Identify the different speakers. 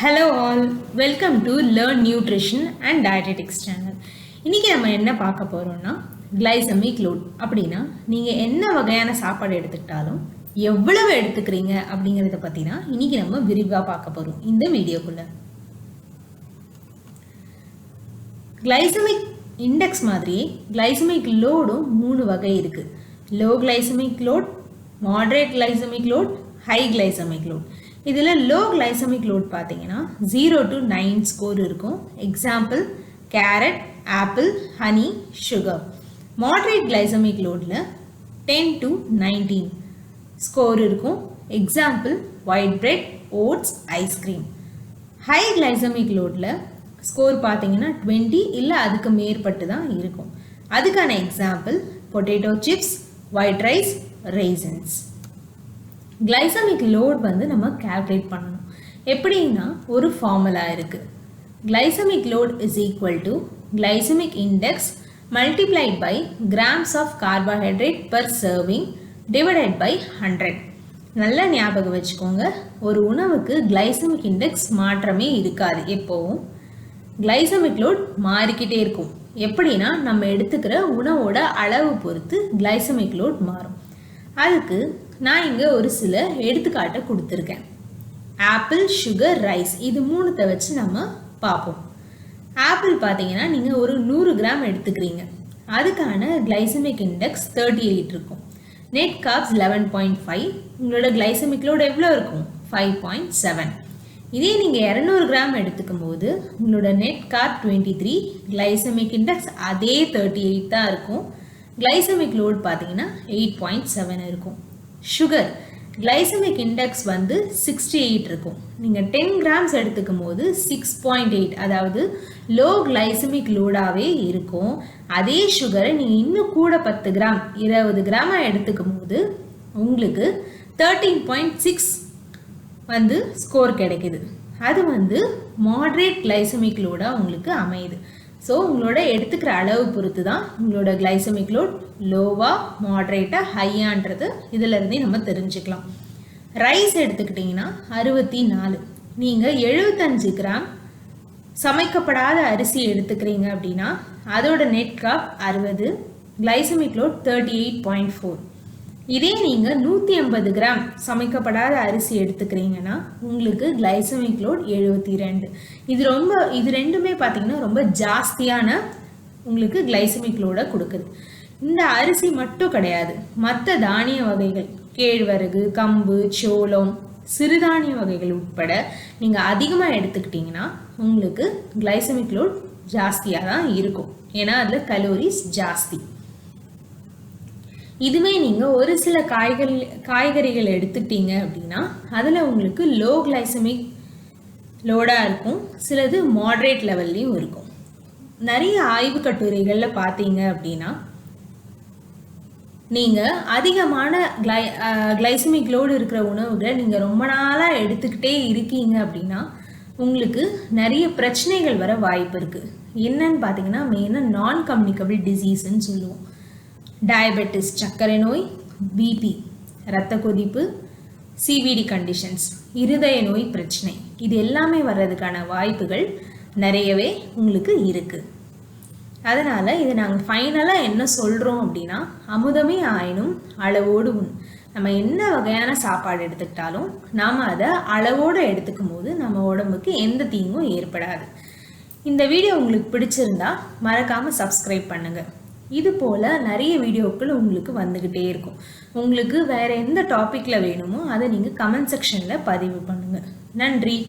Speaker 1: Hello all, welcome to Learn Nutrition and Dietetics channel. இன்னைக்கு நம்ம என்ன பார்க்க போறோம்னா glycemic load. அப்படினா நீங்க என்ன வகையான சாப்பாடு எடுத்துக்கிட்டாலும் எவ்வளவு எடுத்துக்கிறீங்க அப்படிங்கறத பத்தி தான் இன்னைக்கு நம்ம விரிவா பார்க்க போறோம் இந்த வீடியோக்குள்ள. glycemic index மாதிரி glycemic loadம் மூணு வகை இருக்கு. Low glycemic load, moderate glycemic load, high glycemic load. இதில் low glycemic load பார்த்தீங்கன்னா 0 to 9 ஸ்கோர் இருக்கும். Example carrot, apple, honey, sugar. Moderate glycemic loadல 10 to 19 ஸ்கோர் இருக்கும். Example white bread, oats, ice cream. High glycemic loadல score பார்த்தீங்கன்னா 20 இல்லை அதுக்கு மேற்பட்டு தான் இருக்கும். அதுக்கான example potato chips, white rice, raisins. glycemic load வந்து நம்ம calculate பண்ணணும். எப்படின்னா ஒரு ஃபார்முலா இருக்கு. glycemic load is equal to glycemic index multiplied by grams of carbohydrate per serving divided by 100. நல்ல ஞாபகம் வச்சுக்கோங்க, ஒரு உணவுக்கு glycemic index மாற்றமே இருக்காது. எப்போவும் glycemic load மாறிக்கிட்டே இருக்கும். எப்படின்னா நம்ம எடுத்துக்கிற உணவோட அளவு பொறுத்து glycemic load மாறும். அதுக்கு நான் இங்கே ஒரு சில எடுத்துக்காட்டை கொடுத்துருக்கேன். ஆப்பிள், சுகர், ரைஸ், இது மூணுத்தை வச்சு நம்ம பார்ப்போம். ஆப்பிள் பார்த்தீங்கன்னா நீங்கள் ஒரு 100 கிராம் எடுத்துக்கிறீங்க. அதுக்கான glycemic index 38 இருக்கும். Net corps 11.5. உங்களோட glycemic load எவ்வளோ இருக்கும்? 5.7. இதே நீங்கள் 200 கிராம் எடுத்துக்கும் போது உங்களோட நெட் கார்ப் 23, glycemic index அதே 38 தான் இருக்கும். glycemic load பார்த்தீங்கன்னா 8.7 இருக்கும். சுகர் glycemic index வந்து 68 இருக்கும். நீங்கள் 10 கிராம்ஸ் எடுத்துக்கும் போது 6.8, அதாவது லோ glycemic லோடாகவே இருக்கும். அதே சுகரை நீங்கள் இன்னும் கூட 10 கிராம் 20 கிராமாக எடுத்துக்கும் போது உங்களுக்கு 13.6 வந்து ஸ்கோர் கிடைக்குது. அது வந்து மாடரேட் glycemic லோடாக உங்களுக்கு அமையுது. ஸோ உங்களோட எடுத்துக்கிற அளவு பொறுத்து தான் உங்களோட glycemic load லோவா, மாடரேட்டா, ஹையான்றது இதிலிருந்தே நம்ம தெரிஞ்சுக்கலாம். ரைஸ் எடுத்துக்கிட்டிங்கன்னா 64. நீங்கள் 75 கிராம் சமைக்கப்படாத அரிசி எடுத்துக்கிறீங்க அப்படின்னா அதோட நெட் கார்ப் 60, glycemic load 38.4. இதே நீங்கள் 150 கிராம் சமைக்கப்படாத அரிசி எடுத்துக்கிறீங்கன்னா உங்களுக்கு glycemic load 72. இது ரெண்டுமே பார்த்தீங்கன்னா ரொம்ப ஜாஸ்தியான உங்களுக்கு glycemic load கொடுக்குது. இந்த அரிசி மட்டும் கிடையாது, மற்ற தானிய வகைகள், கேழ்வரகு, கம்பு, சோளம், சிறுதானிய வகைகள் உட்பட நீங்கள் அதிகமாக எடுத்துக்கிட்டிங்கன்னா உங்களுக்கு glycemic load ஜாஸ்தியாக தான் இருக்கும். ஏன்னா அதில் கலோரிஸ் ஜாஸ்தி. இதுவே நீங்கள் ஒரு சில காய்கறிகள் எடுத்துக்கிட்டீங்க அப்படின்னா அதில் உங்களுக்கு லோ glycemic லோடாக இருக்கும், சிலது மாடரேட் லெவல்லையும் இருக்கும். நிறைய ஆய்வு கட்டுரைகளில் பார்த்தீங்க அப்படின்னா நீங்கள் அதிகமான glycemic லோடு இருக்கிற உணவுகளை நீங்கள் ரொம்ப நாளாக எடுத்துக்கிட்டே இருக்கீங்க அப்படின்னா உங்களுக்கு நிறைய பிரச்சனைகள் வர வாய்ப்பு இருக்குது. என்னன்னு பார்த்தீங்கன்னா மெயினாக நான் கம்யூனிகபிள் டிசீஸ்ன்னு சொல்லுவோம். டயபெட்டிஸ், சர்க்கரை நோய், பிபி, இரத்த கொதிப்பு, சிவிடி கண்டிஷன்ஸ், இருதய நோய் பிரச்சனை, இது எல்லாமே வர்றதுக்கான வாய்ப்புகள் நிறையவே உங்களுக்கு இருக்குது. அதனால் இதை நாங்கள் ஃபைனலாக என்ன சொல்கிறோம் அப்படின்னா அமுதமே ஆயினும் அளவோடு நம்ம என்ன வகையான சாப்பாடு எடுத்துக்கிட்டாலும் நாம் அதை அளவோடு எடுத்துக்கும் போது நம்ம உடம்புக்கு எந்த தீங்கும் ஏற்படாது. இந்த வீடியோ உங்களுக்கு பிடிச்சிருந்தா மறக்காமல் சப்ஸ்கிரைப் பண்ணுங்கள். இது போல் நிறைய வீடியோக்கள் உங்களுக்கு வந்துக்கிட்டே இருக்கும். உங்களுக்கு வேறு எந்த டாப்பிக்கில் வேணுமோ அதை நீங்கள் கமெண்ட் செக்ஷனில் பதிவு பண்ணுங்கள். நன்றி.